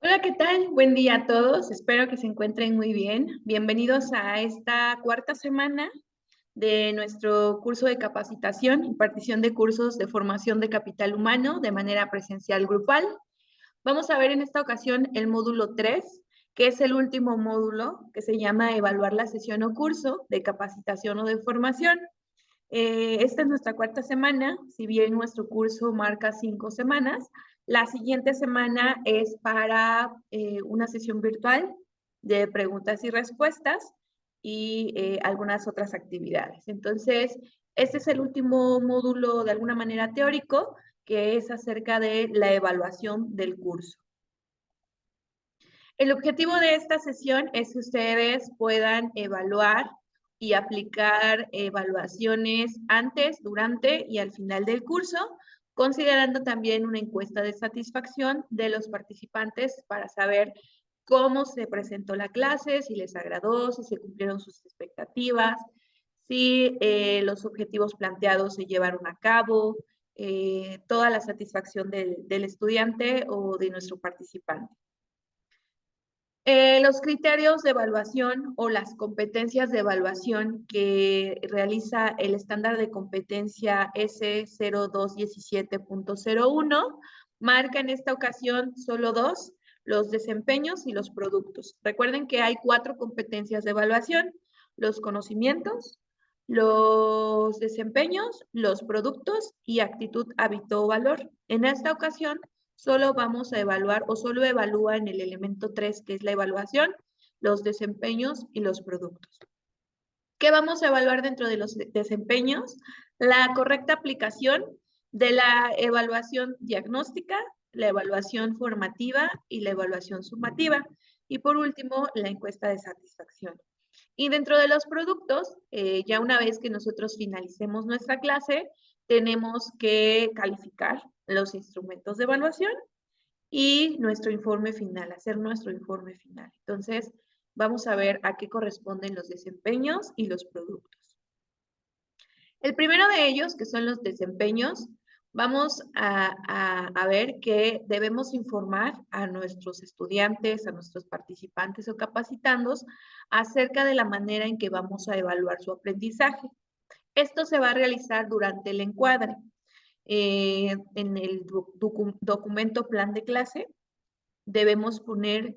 Hola, ¿qué tal? Buen día a todos. Espero que se encuentren muy bien. Bienvenidos a esta cuarta semana de nuestro curso de capacitación, impartición de cursos de formación de capital humano de manera presencial grupal. Vamos a ver en esta ocasión el módulo 3, que es el último módulo que se llama Evaluar la sesión o curso de capacitación o de formación. Esta es nuestra cuarta semana, si bien nuestro curso marca 5 semanas. La siguiente semana es para una sesión virtual de preguntas y respuestas y algunas otras actividades. Entonces, este es el último módulo de alguna manera teórico, que es acerca de la evaluación del curso. El objetivo de esta sesión es que ustedes puedan evaluar y aplicar evaluaciones antes, durante y al final del curso, considerando también una encuesta de satisfacción de los participantes para saber cómo se presentó la clase, si les agradó, si se cumplieron sus expectativas, si los objetivos planteados se llevaron a cabo, toda la satisfacción del estudiante o de nuestro participante. Los criterios de evaluación o las competencias de evaluación que realiza el estándar de competencia S0217.01 marca en esta ocasión solo dos, los desempeños y los productos. Recuerden que hay 4 competencias de evaluación: los conocimientos, los desempeños, los productos y actitud, hábito o valor. En esta ocasión solo vamos a evaluar o solo evalúa en el elemento 3, que es la evaluación, los desempeños y los productos. ¿Qué vamos a evaluar dentro de los desempeños? La correcta aplicación de la evaluación diagnóstica, la evaluación formativa y la evaluación sumativa. Y por último, la encuesta de satisfacción. Y dentro de los productos, ya una vez que nosotros finalicemos nuestra clase, tenemos que calificar los instrumentos de evaluación y nuestro informe final, hacer nuestro informe final. Entonces, vamos a ver a qué corresponden los desempeños y los productos. El primero de ellos, que son los desempeños, vamos a ver que debemos informar a nuestros estudiantes, a nuestros participantes o capacitandos acerca de la manera en que vamos a evaluar su aprendizaje. Esto se va a realizar durante el encuadre. En el documento plan de clase debemos poner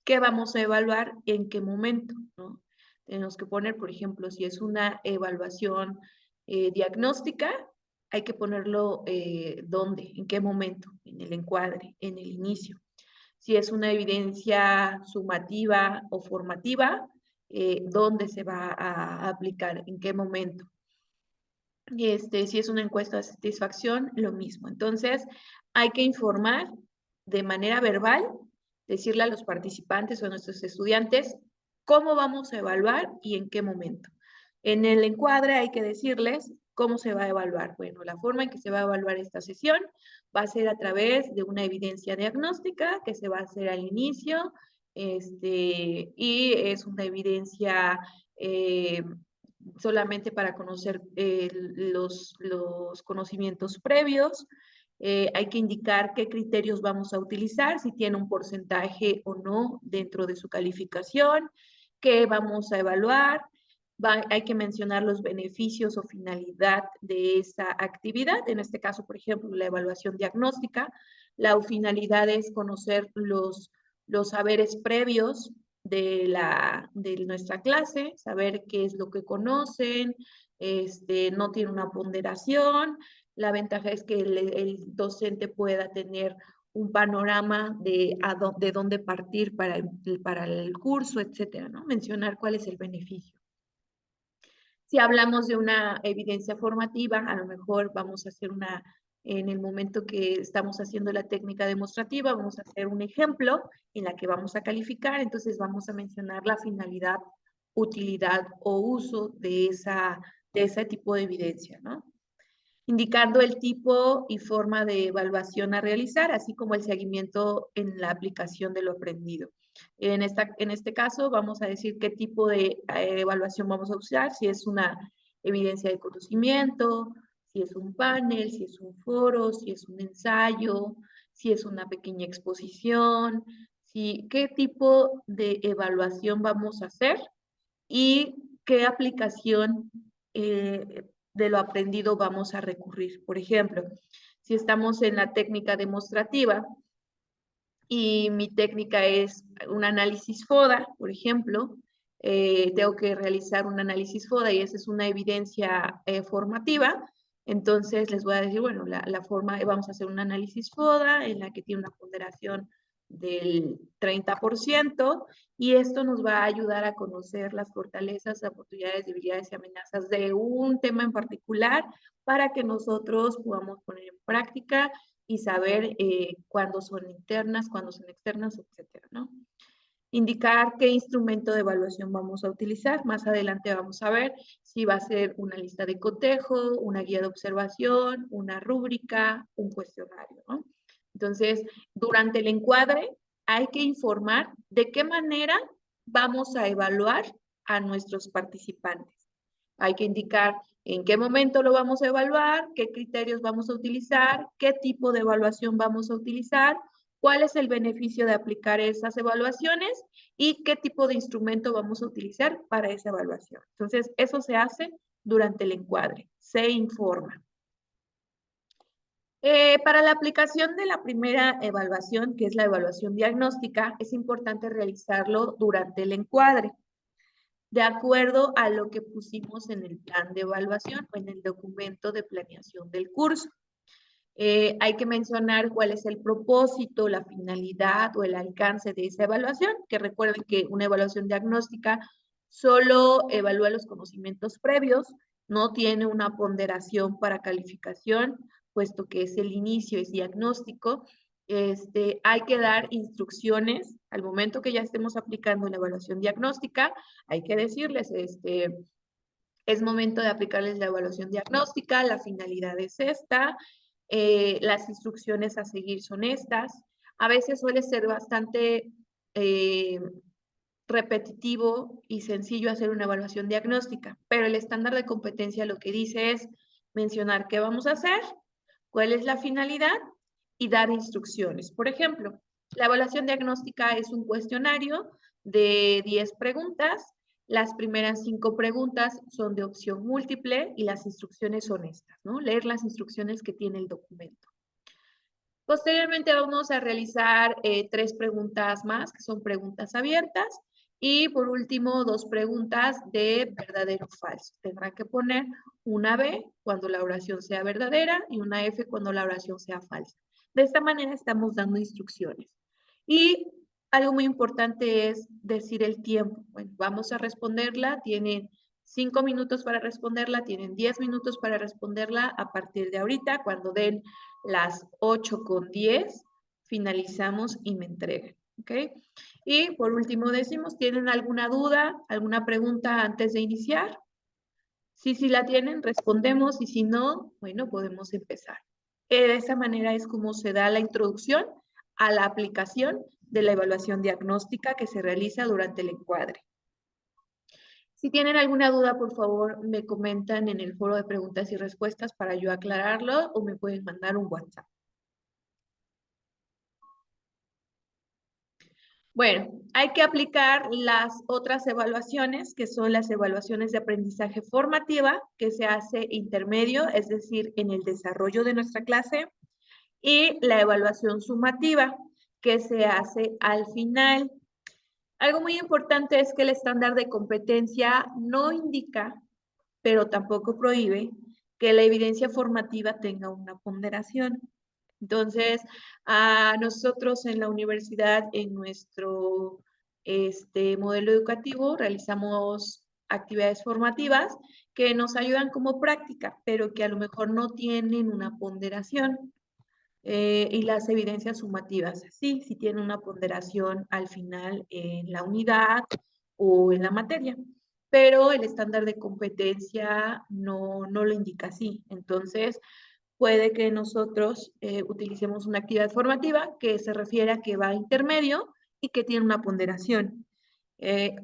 qué vamos a evaluar, en qué momento, ¿no? Tenemos que poner, por ejemplo, si es una evaluación diagnóstica, hay que ponerlo dónde, en qué momento, en el encuadre, en el inicio. Si es una evidencia sumativa o formativa, dónde se va a aplicar, en qué momento. Si es una encuesta de satisfacción, lo mismo. Entonces, hay que informar de manera verbal, decirle a los participantes o a nuestros estudiantes cómo vamos a evaluar y en qué momento. En el encuadre hay que decirles cómo se va a evaluar. Bueno, la forma en que se va a evaluar esta sesión va a ser a través de una evidencia diagnóstica que se va a hacer al inicio, y es una evidencia solamente para conocer los conocimientos previos. Hay que indicar qué criterios vamos a utilizar, si tiene un porcentaje o no dentro de su calificación, qué vamos a evaluar. Hay que mencionar los beneficios o finalidad de esa actividad. En este caso, por ejemplo, la evaluación diagnóstica. La finalidad es conocer los saberes previos de nuestra clase, saber qué es lo que conocen, no tiene una ponderación. La ventaja es que el docente pueda tener un panorama de dónde partir para el curso, etcétera, ¿no? Mencionar cuál es el beneficio. Si hablamos de una evidencia formativa, a lo mejor vamos a hacer en el momento que estamos haciendo la técnica demostrativa, vamos a hacer un ejemplo en la que vamos a calificar, entonces vamos a mencionar la finalidad, utilidad o uso de ese tipo de evidencia, ¿no? Indicando el tipo y forma de evaluación a realizar, así como el seguimiento en la aplicación de lo aprendido. En este caso vamos a decir qué tipo de evaluación vamos a usar, si es una evidencia de conocimiento, si es un panel, si es un foro, si es un ensayo, si es una pequeña exposición, si, qué tipo de evaluación vamos a hacer y qué aplicación de lo aprendido vamos a recurrir. Por ejemplo, si estamos en la técnica demostrativa y mi técnica es un análisis FODA, por ejemplo, tengo que realizar un análisis FODA y esa es una evidencia formativa. Entonces les voy a decir, bueno, la forma, vamos a hacer un análisis FODA en la que tiene una ponderación del 30% y esto nos va a ayudar a conocer las fortalezas, oportunidades, debilidades y amenazas de un tema en particular para que nosotros podamos poner en práctica y saber cuándo son internas, cuándo son externas, etcétera, ¿no? Indicar qué instrumento de evaluación vamos a utilizar. Más adelante vamos a ver si va a ser una lista de cotejo, una guía de observación, una rúbrica, un cuestionario, ¿no? Entonces, durante el encuadre hay que informar de qué manera vamos a evaluar a nuestros participantes. Hay que indicar en qué momento lo vamos a evaluar, qué criterios vamos a utilizar, qué tipo de evaluación vamos a utilizar, cuál es el beneficio de aplicar esas evaluaciones y qué tipo de instrumento vamos a utilizar para esa evaluación. Entonces, eso se hace durante el encuadre, se informa. Para la aplicación de la primera evaluación, que es la evaluación diagnóstica, es importante realizarlo durante el encuadre, de acuerdo a lo que pusimos en el plan de evaluación o en el documento de planeación del curso. Hay que mencionar cuál es el propósito, la finalidad o el alcance de esa evaluación, que recuerden que una evaluación diagnóstica solo evalúa los conocimientos previos, no tiene una ponderación para calificación, puesto que es el inicio, es diagnóstico. Hay que dar instrucciones al momento que ya estemos aplicando una evaluación diagnóstica, hay que decirles, es momento de aplicarles la evaluación diagnóstica, la finalidad es esta, las instrucciones a seguir son estas. A veces suele ser bastante repetitivo y sencillo hacer una evaluación diagnóstica, pero el estándar de competencia lo que dice es mencionar qué vamos a hacer, cuál es la finalidad y dar instrucciones. Por ejemplo, la evaluación diagnóstica es un cuestionario de 10 preguntas. Las primeras 5 preguntas son de opción múltiple y las instrucciones son estas, ¿no? Leer las instrucciones que tiene el documento. Posteriormente vamos a realizar 3 preguntas más, que son preguntas abiertas. Y por último, 2 preguntas de verdadero o falso. Tendrán que poner una B cuando la oración sea verdadera y una F cuando la oración sea falsa. De esta manera estamos dando instrucciones. Y algo muy importante es decir el tiempo. Bueno, vamos a responderla, tienen 5 minutos para responderla, tienen 10 minutos para responderla a partir de ahorita, cuando den las 8:10, finalizamos y me entregan, ¿ok? Y por último decimos, ¿tienen alguna duda, alguna pregunta antes de iniciar? Si la tienen, respondemos y si no, bueno, podemos empezar. De esa manera es como se da la introducción a la aplicación de la evaluación diagnóstica que se realiza durante el encuadre. Si tienen alguna duda, por favor, me comentan en el foro de preguntas y respuestas para yo aclararlo o me pueden mandar un WhatsApp. Bueno, hay que aplicar las otras evaluaciones, que son las evaluaciones de aprendizaje formativa, que se hace intermedio, es decir, en el desarrollo de nuestra clase, y la evaluación sumativa, que se hace al final. Algo muy importante es que el estándar de competencia no indica, pero tampoco prohíbe, que la evidencia formativa tenga una ponderación. Entonces, a nosotros en la universidad, en nuestro modelo educativo, realizamos actividades formativas que nos ayudan como práctica, pero que a lo mejor no tienen una ponderación. Y las evidencias sumativas, sí tienen una ponderación al final en la unidad o en la materia, pero el estándar de competencia no lo indica así. Entonces, puede que nosotros utilicemos una actividad formativa que se refiere a que va a intermedio y que tiene una ponderación.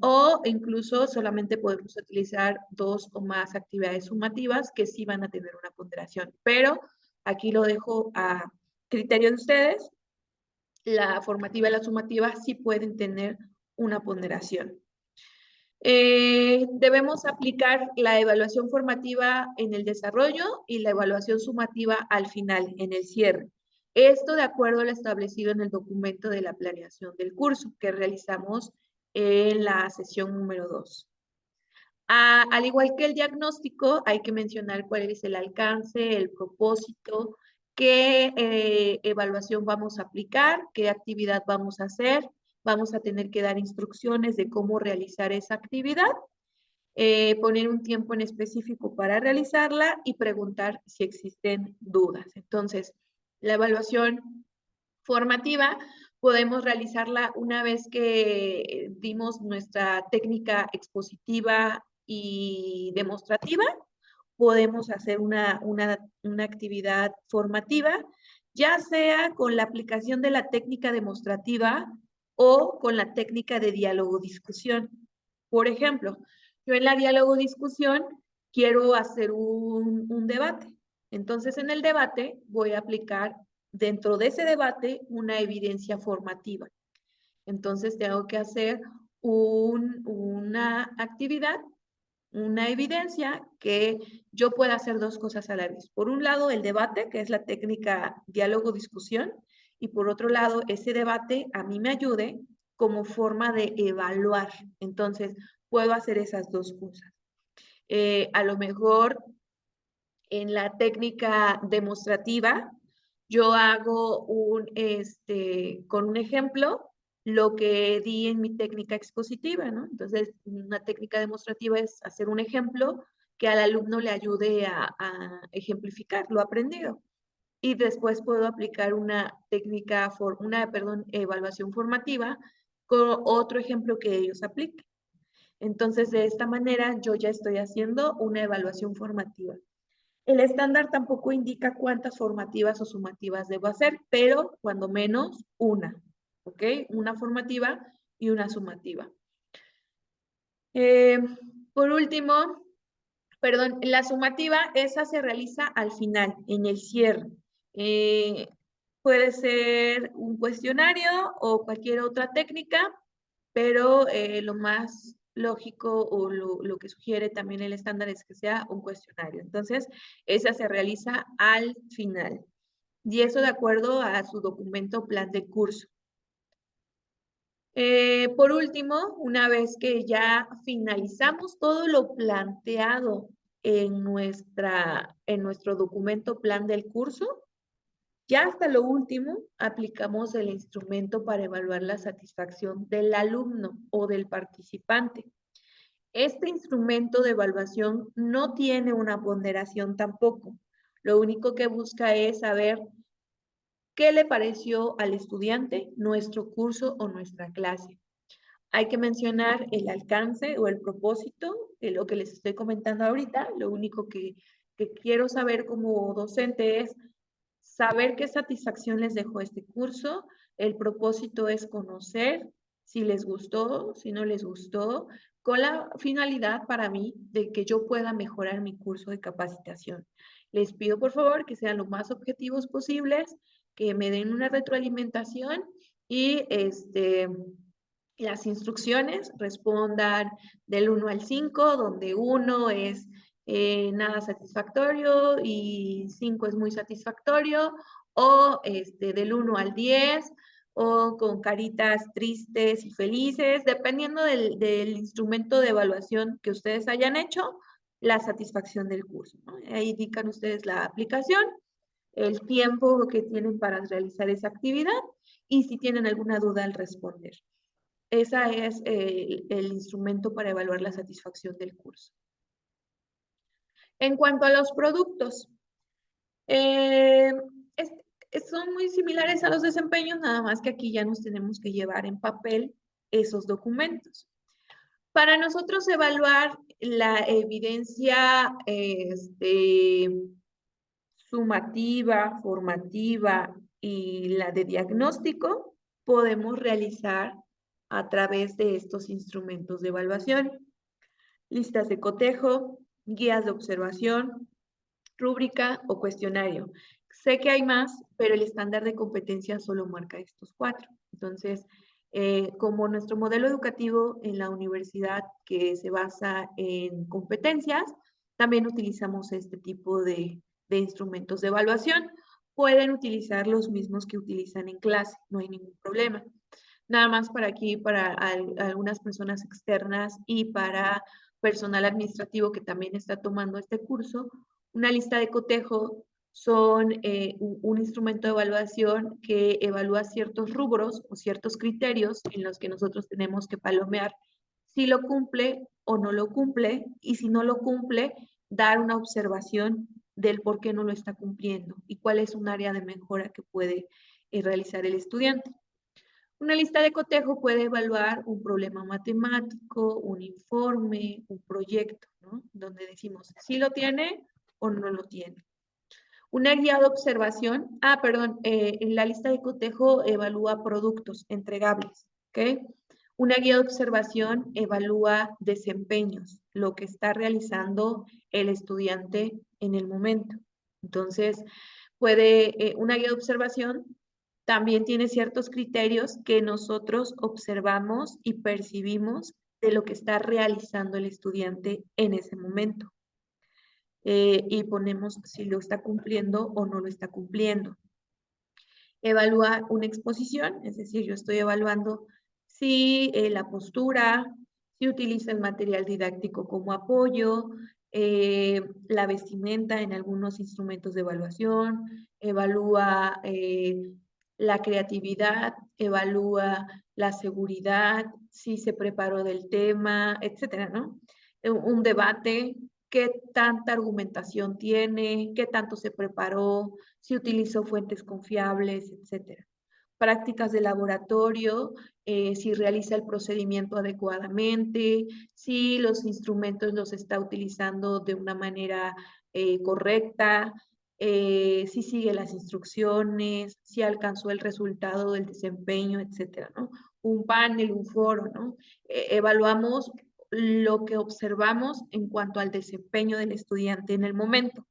O incluso solamente podemos utilizar 2 o más actividades sumativas que sí van a tener una ponderación. Pero aquí lo dejo a criterio de ustedes. la formativa y la sumativa sí pueden tener una ponderación. Debemos aplicar la evaluación formativa en el desarrollo y la evaluación sumativa al final, en el cierre. Esto de acuerdo a lo establecido en el documento de la planeación del curso que realizamos en la sesión número 2. Al igual que el diagnóstico, hay que mencionar cuál es el alcance, el propósito, qué evaluación vamos a aplicar, qué actividad vamos a hacer. Vamos a tener que dar instrucciones de cómo realizar esa actividad, poner un tiempo en específico para realizarla y preguntar si existen dudas. Entonces, la evaluación formativa podemos realizarla una vez que dimos nuestra técnica expositiva y demostrativa. Podemos hacer una actividad formativa, ya sea con la aplicación de la técnica demostrativa o con la técnica de diálogo-discusión. Por ejemplo, yo en la diálogo-discusión quiero hacer un debate. Entonces, en el debate voy a aplicar dentro de ese debate una evidencia formativa. Entonces, tengo que hacer una actividad, una evidencia que yo pueda hacer dos cosas a la vez. Por un lado, el debate, que es la técnica diálogo-discusión, y por otro lado, ese debate a mí me ayude como forma de evaluar. Entonces, puedo hacer esas dos cosas. A lo mejor en la técnica demostrativa, yo hago con un ejemplo lo que di en mi técnica expositiva, ¿no? Entonces, una técnica demostrativa es hacer un ejemplo que al alumno le ayude a ejemplificar lo aprendido. Y después puedo aplicar una evaluación formativa con otro ejemplo que ellos apliquen. Entonces, de esta manera, yo ya estoy haciendo una evaluación formativa. El estándar tampoco indica cuántas formativas o sumativas debo hacer, pero cuando menos una, ¿ok? Una formativa y una sumativa. Por último, la sumativa, esa se realiza al final, en el cierre. Puede ser un cuestionario o cualquier otra técnica, pero lo más lógico o lo que sugiere también el estándar es que sea un cuestionario. Entonces, esa se realiza al final. Y eso de acuerdo a su documento plan de curso. Por último, una vez que ya finalizamos todo lo planteado en nuestro documento plan del curso, ya hasta lo último aplicamos el instrumento para evaluar la satisfacción del alumno o del participante. Este instrumento de evaluación no tiene una ponderación tampoco. Lo único que busca es saber qué le pareció al estudiante nuestro curso o nuestra clase. Hay que mencionar el alcance o el propósito de lo que les estoy comentando ahorita. Lo único que quiero saber como docente es saber qué satisfacción les dejó este curso. El propósito es conocer si les gustó, si no les gustó, con la finalidad para mí de que yo pueda mejorar mi curso de capacitación. Les pido por favor que sean lo más objetivos posibles, que me den una retroalimentación y las instrucciones respondan del 1 al 5, donde 1 es nada satisfactorio y 5 es muy satisfactorio, o del 1 al 10, o con caritas tristes y felices, dependiendo del instrumento de evaluación que ustedes hayan hecho, la satisfacción del curso, ¿no? Ahí indican ustedes la aplicación, el tiempo que tienen para realizar esa actividad y si tienen alguna duda al responder. Ese es el instrumento para evaluar la satisfacción del curso. En cuanto a los productos, son muy similares a los desempeños, nada más que aquí ya nos tenemos que llevar en papel esos documentos. Para nosotros evaluar la evidencia sumativa, formativa y la de diagnóstico, podemos realizar a través de estos instrumentos de evaluación: listas de cotejo, guías de observación, rúbrica o cuestionario. Sé que hay más, pero el estándar de competencia solo marca estos 4. Entonces, como nuestro modelo educativo en la universidad que se basa en competencias, también utilizamos este tipo de instrumentos de evaluación. Pueden utilizar los mismos que utilizan en clase, no hay ningún problema. Nada más para aquí, para algunas personas externas y para personal administrativo que también está tomando este curso, una lista de cotejo son un instrumento de evaluación que evalúa ciertos rubros o ciertos criterios en los que nosotros tenemos que palomear si lo cumple o no lo cumple, y si no lo cumple, dar una observación del por qué no lo está cumpliendo y cuál es un área de mejora que puede realizar el estudiante. Una lista de cotejo puede evaluar un problema matemático, un informe, un proyecto, ¿no? Donde decimos si lo tiene o no lo tiene. Una guía de observación, en la lista de cotejo evalúa productos entregables, ¿ok? Una guía de observación evalúa desempeños, lo que está realizando el estudiante en el momento. Entonces, una guía de observación también tiene ciertos criterios que nosotros observamos y percibimos de lo que está realizando el estudiante en ese momento. Y ponemos si lo está cumpliendo o no lo está cumpliendo. Evaluar una exposición, es decir, yo estoy evaluando si la postura, si utiliza el material didáctico como apoyo, la vestimenta en algunos instrumentos de evaluación, evalúa la creatividad, evalúa la seguridad, si se preparó del tema, etcétera, ¿no? Un debate, qué tanta argumentación tiene, qué tanto se preparó, si utilizó fuentes confiables, etcétera. Prácticas de laboratorio, si realiza el procedimiento adecuadamente, si los instrumentos los está utilizando de una manera correcta, si sigue las instrucciones, si alcanzó el resultado del desempeño, etcétera, ¿no? Un panel, un foro, ¿no? Evaluamos lo que observamos en cuanto al desempeño del estudiante en el momento.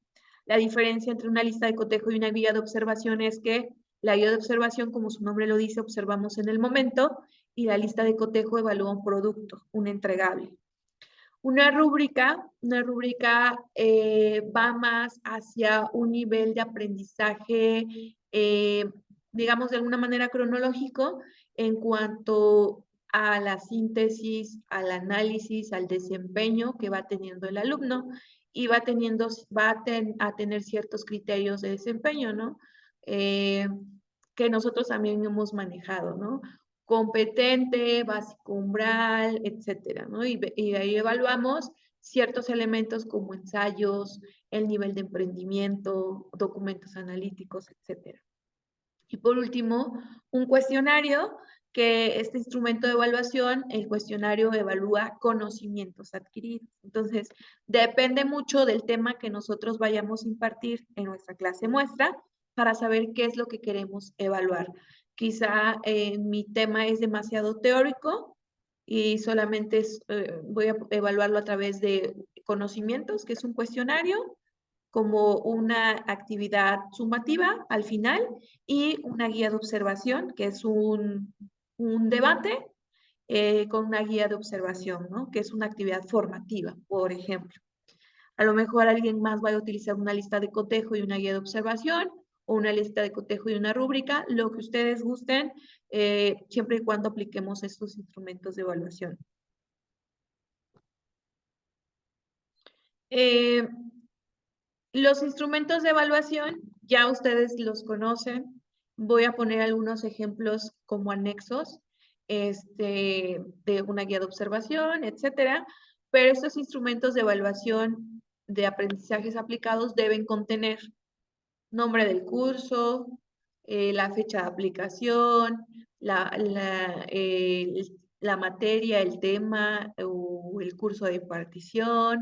La diferencia entre una lista de cotejo y una guía de observación es que la guía de observación, como su nombre lo dice, observamos en el momento, y la lista de cotejo evalúa un producto, un entregable. Una rúbrica va más hacia un nivel de aprendizaje, digamos de alguna manera cronológico, en cuanto a la síntesis, al análisis, al desempeño que va teniendo el alumno, y va a tener ciertos criterios de desempeño, ¿no? Que nosotros también hemos manejado, ¿no? Competente, básico umbral, etcétera, ¿no? Y de ahí evaluamos ciertos elementos como ensayos, el nivel de emprendimiento, documentos analíticos, etcétera. Y por último, un cuestionario, que este instrumento de evaluación, el cuestionario evalúa conocimientos adquiridos. Entonces, depende mucho del tema que nosotros vayamos a impartir en nuestra clase muestra para saber qué es lo que queremos evaluar. Quizá mi tema es demasiado teórico y solamente voy a evaluarlo a través de conocimientos, que es un cuestionario, como una actividad sumativa al final, y una guía de observación, que es un debate con una guía de observación, ¿no? Que es una actividad formativa, por ejemplo. A lo mejor alguien más va a utilizar una lista de cotejo y una guía de observación, o una lista de cotejo y una rúbrica, lo que ustedes gusten, siempre y cuando apliquemos estos instrumentos de evaluación. Los instrumentos de evaluación ya ustedes los conocen. Voy a poner algunos ejemplos como anexos de una guía de observación, etcétera. Pero estos instrumentos de evaluación de aprendizajes aplicados deben contener nombre del curso, la fecha de aplicación, la materia, el tema o el curso de impartición,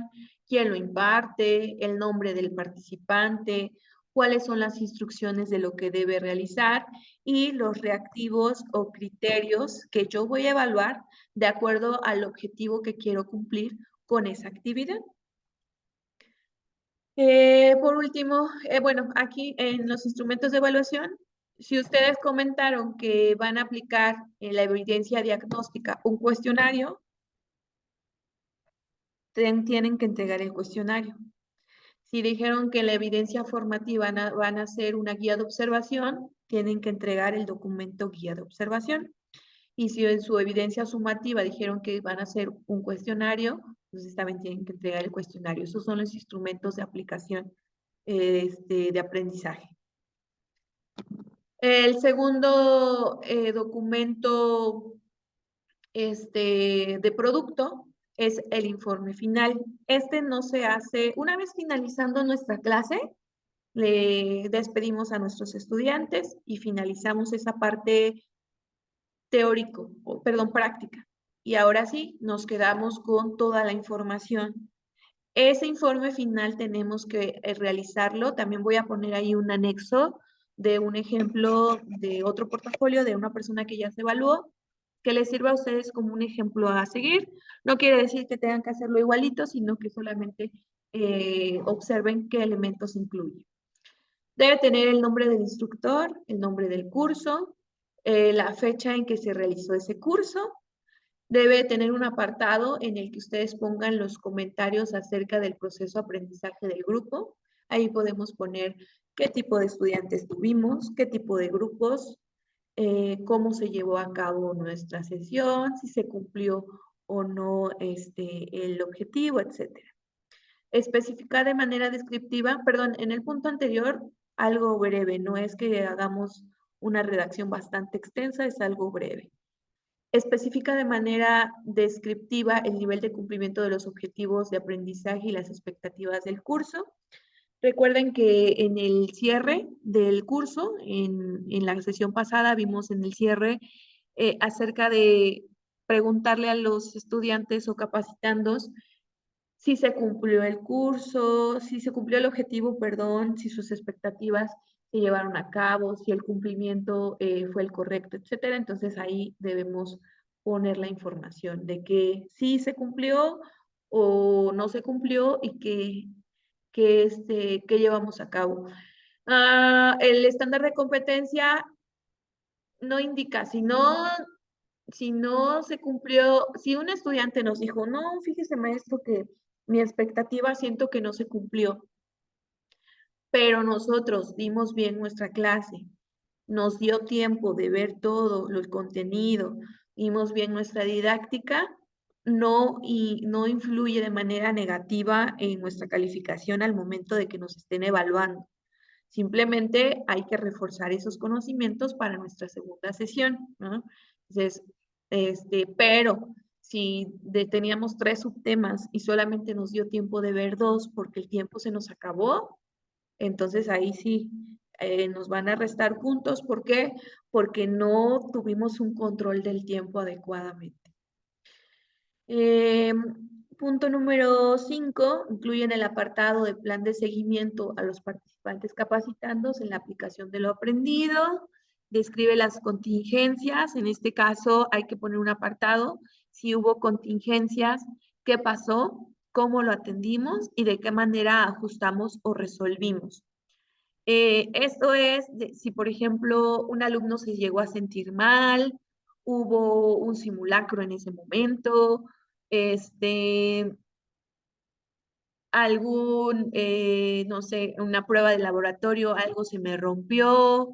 quién lo imparte, el nombre del participante, cuáles son las instrucciones de lo que debe realizar y los reactivos o criterios que yo voy a evaluar de acuerdo al objetivo que quiero cumplir con esa actividad. Por último, bueno, aquí en los instrumentos de evaluación, si ustedes comentaron que van a aplicar en la evidencia diagnóstica un cuestionario, tienen que entregar el cuestionario. Si dijeron que en la evidencia formativa van a hacer una guía de observación, tienen que entregar el documento guía de observación. Y si en su evidencia sumativa dijeron que van a hacer un cuestionario, entonces también tienen que entregar el cuestionario. Esos son los instrumentos de aplicación de aprendizaje. El segundo documento de producto es el informe final. Este no se hace, una vez finalizando nuestra clase, le despedimos a nuestros estudiantes y finalizamos esa parte teórico, perdón, práctica. Y ahora sí, nos quedamos con toda la información. Ese informe final tenemos que realizarlo. También voy a poner ahí un anexo de un ejemplo de otro portafolio de una persona que ya se evaluó, que les sirva a ustedes como un ejemplo a seguir. No quiere decir que tengan que hacerlo igualito, sino que solamente observen qué elementos incluye. Debe tener el nombre del instructor, el nombre del curso, la fecha en que se realizó ese curso. Debe tener un apartado en el que ustedes pongan los comentarios acerca del proceso de aprendizaje del grupo. Ahí podemos poner qué tipo de estudiantes tuvimos, qué tipo de grupos, cómo se llevó a cabo nuestra sesión, si se cumplió o no el objetivo, etcétera. Especificar de manera descriptiva, perdón, en el punto anterior, algo breve, no es que hagamos una redacción bastante extensa, es algo breve. Especifica de manera descriptiva el nivel de cumplimiento de los objetivos de aprendizaje y las expectativas del curso. Recuerden que en el cierre del curso, en la sesión pasada vimos en el cierre acerca de preguntarle a los estudiantes o capacitandos si se cumplió el curso, si se cumplió el objetivo, perdón, si sus expectativas se llevaron a cabo, si el cumplimiento fue el correcto, etcétera. Entonces ahí debemos poner la información de que sí se cumplió o no se cumplió y que llevamos a cabo. El estándar de competencia no indica, si no se cumplió, si un estudiante nos dijo, no, fíjese maestro que mi expectativa siento que no se cumplió, pero nosotros dimos bien nuestra clase, nos dio tiempo de ver todo el contenido, dimos bien nuestra didáctica, no influye de manera negativa en nuestra calificación al momento de que nos estén evaluando. Simplemente hay que reforzar esos conocimientos para nuestra segunda sesión, ¿no? Entonces, pero si teníamos 3 subtemas y solamente nos dio tiempo de ver 2 porque el tiempo se nos acabó, entonces ahí sí nos van a restar puntos. ¿Por qué? Porque no tuvimos un control del tiempo adecuadamente. Punto número 5, incluyen el apartado de plan de seguimiento a los participantes capacitandos en la aplicación de lo aprendido, describe las contingencias, en este caso hay que poner un apartado, si hubo contingencias, qué pasó, cómo lo atendimos y de qué manera ajustamos o resolvimos. Esto es, si por ejemplo un alumno se llegó a sentir mal, hubo un simulacro en ese momento, este, no sé, una prueba de laboratorio, algo se me rompió,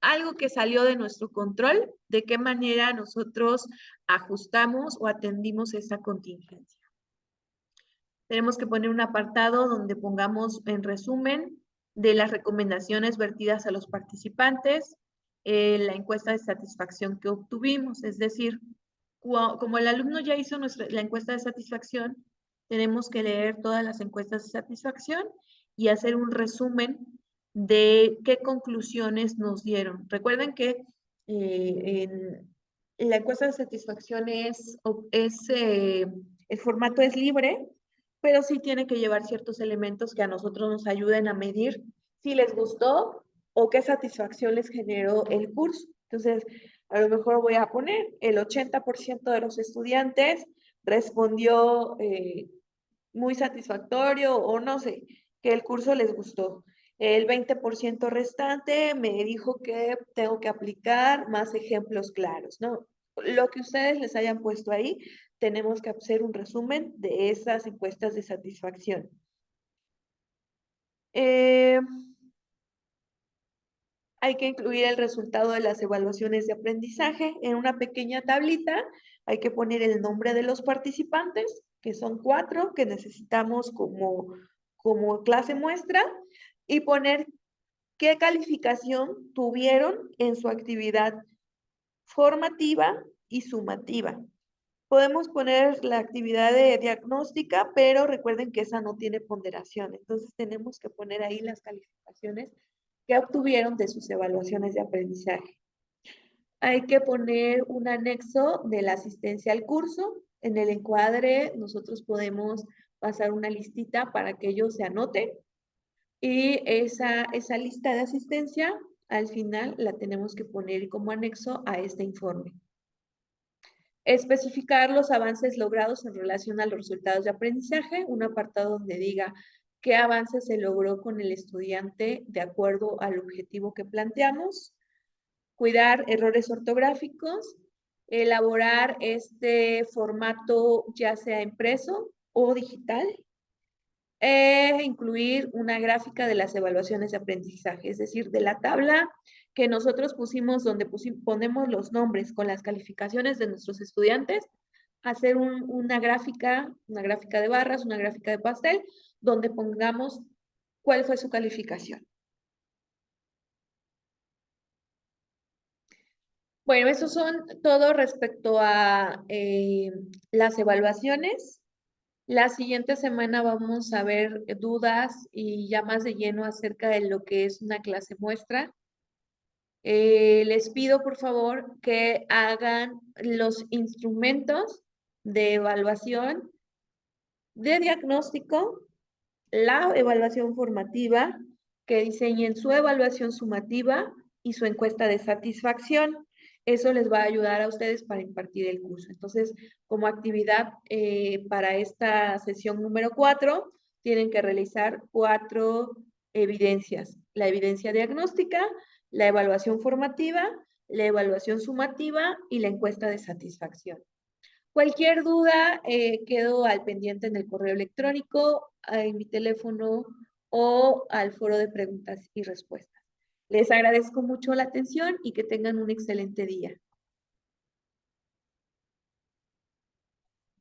algo que salió de nuestro control, de qué manera nosotros ajustamos o atendimos esa contingencia. Tenemos que poner un apartado donde pongamos en resumen de las recomendaciones vertidas a los participantes, la encuesta de satisfacción que obtuvimos, es decir, como el alumno ya hizo la encuesta de satisfacción, tenemos que leer todas las encuestas de satisfacción y hacer un resumen de qué conclusiones nos dieron. Recuerden que en la encuesta de satisfacción el formato es libre, pero sí tiene que llevar ciertos elementos que a nosotros nos ayuden a medir si les gustó o qué satisfacción les generó el curso. Entonces, a lo mejor voy a poner el 80% de los estudiantes respondió muy satisfactorio o no sé, que el curso les gustó. El 20% restante me dijo que tengo que aplicar más ejemplos claros, ¿no? Lo que ustedes les hayan puesto ahí, tenemos que hacer un resumen de esas encuestas de satisfacción. Hay que incluir el resultado de las evaluaciones de aprendizaje en una pequeña tablita. Hay que poner el nombre de los participantes, que son 4 que necesitamos como clase muestra, y poner qué calificación tuvieron en su actividad formativa y sumativa. Podemos poner la actividad de diagnóstica, pero recuerden que esa no tiene ponderación. Entonces tenemos que poner ahí las calificaciones que obtuvieron de sus evaluaciones de aprendizaje. Hay que poner un anexo de la asistencia al curso. En el encuadre nosotros podemos pasar una listita para que ellos se anoten. Y esa lista de asistencia, al final, la tenemos que poner como anexo a este informe. Especificar los avances logrados en relación a los resultados de aprendizaje, un apartado donde diga qué avances se logró con el estudiante de acuerdo al objetivo que planteamos. Cuidar errores ortográficos, elaborar este formato ya sea impreso o digital, incluir una gráfica de las evaluaciones de aprendizaje, es decir, de la tabla que nosotros pusimos donde ponemos los nombres con las calificaciones de nuestros estudiantes, hacer una gráfica de barras, una gráfica de pastel, donde pongamos cuál fue su calificación. Bueno, eso son todo respecto a las evaluaciones. La siguiente semana vamos a ver dudas y ya más de lleno acerca de lo que es una clase muestra. Les pido por favor que hagan los instrumentos de evaluación, de diagnóstico, la evaluación formativa, que diseñen su evaluación sumativa y su encuesta de satisfacción. Eso les va a ayudar a ustedes para impartir el curso. Entonces, como actividad para esta sesión número 4, tienen que realizar 4 evidencias. La evidencia diagnóstica, la evaluación formativa, la evaluación sumativa y la encuesta de satisfacción. Cualquier duda, quedo al pendiente en el correo electrónico, en mi teléfono o al foro de preguntas y respuestas. Les agradezco mucho la atención y que tengan un excelente día.